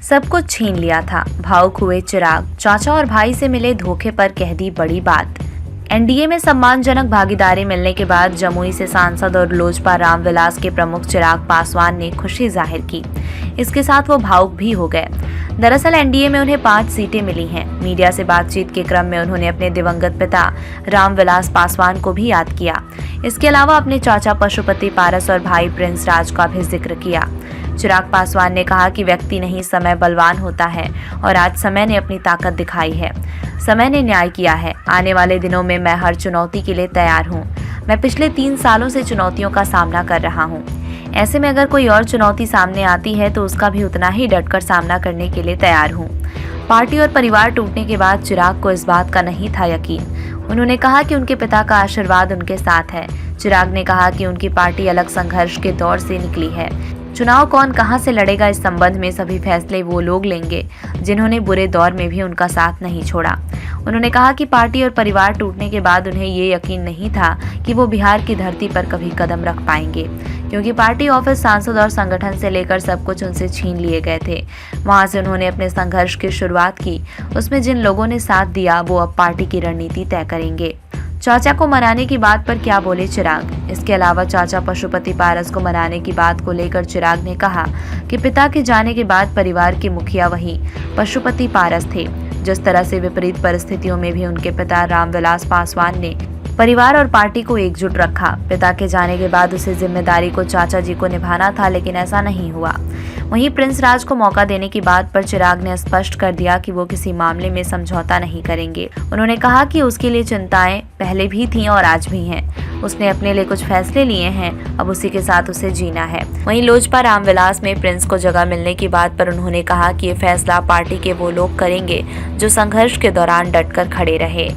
सब कुछ छीन लिया था। भावुक हुए चिराग चाचा और भाई से मिले धोखे पर कह दी बड़ी बात। एनडीए में सम्मानजनक भागीदारी मिलने के बाद जमुई से सांसद और लोजपा रामविलास के प्रमुख चिराग पासवान ने खुशी जाहिर की। इसके साथ वो भावुक भी हो गए। दरअसल एनडीए में उन्हें 5 सीटें मिली हैं। मीडिया से बातचीत के क्रम में उन्होंने अपने दिवंगत पिता रामविलास पासवान को भी याद किया। इसके अलावा अपने चाचा पशुपति पारस और भाई प्रिंस राज का भी जिक्र किया। चिराग पासवान ने कहा कि व्यक्ति नहीं, समय बलवान होता है और आज समय ने अपनी ताकत दिखाई है। समय ने न्याय किया है। आने वाले दिनों में मैं हर चुनौती के लिए तैयार हूँ। मैं पिछले 3 सालों से चुनौतियों का सामना कर रहा हूँ। ऐसे में अगर कोई और चुनौती सामने आती है तो उसका भी उतना ही डटकर सामना करने के लिए तैयार हूँ। पार्टी और परिवार टूटने के बाद चिराग को इस बात का नहीं था यकीन। उन्होंने कहा कि उनके पिता का आशीर्वाद उनके साथ है। चिराग ने कहा कि उनकी पार्टी अलग संघर्ष के दौर से निकली है। चुनाव कौन कहां से लड़ेगा, इस संबंध में सभी फैसले वो लोग लेंगे जिन्होंने बुरे दौर में भी उनका साथ नहीं छोड़ा। उन्होंने कहा कि पार्टी और परिवार टूटने के बाद उन्हें ये यकीन नहीं था कि वो बिहार की धरती पर कभी कदम रख पाएंगे, क्योंकि पार्टी ऑफिस, सांसद और संगठन से लेकर सब कुछ उनसे छीन लिए गए थे। वहां से उन्होंने अपने संघर्ष की शुरुआत की। उसमें जिन लोगों ने साथ दिया वो अब पार्टी की रणनीति तय करेंगे। चाचा को मनाने की बात पर क्या बोले चिराग? इसके अलावा चाचा पशुपति पारस को मनाने की बात को लेकर चिराग ने कहा कि पिता के जाने के बाद परिवार के मुखिया वही पशुपति पारस थे। जिस तरह से विपरीत परिस्थितियों में भी उनके पिता रामविलास पासवान ने परिवार और पार्टी को एकजुट रखा। पिता के जाने के बाद उसे जिम्मेदारी को चाचा जी को निभाना था, लेकिन ऐसा नहीं हुआ। वहीं प्रिंस राज को मौका देने की बात पर चिराग ने स्पष्ट कर दिया कि वो किसी मामले में समझौता नहीं करेंगे। उन्होंने कहा कि उसके लिए चिंताएं पहले भी थीं और आज भी हैं। उसने अपने लिए कुछ फैसले लिए हैं, अब उसी के साथ उसे जीना है। वहीं लोजपा रामविलास में प्रिंस को जगह मिलने की बात पर उन्होंने कहा कि ये फैसला पार्टी के वो लोग करेंगे जो संघर्ष के दौरान डटकर खड़े रहे।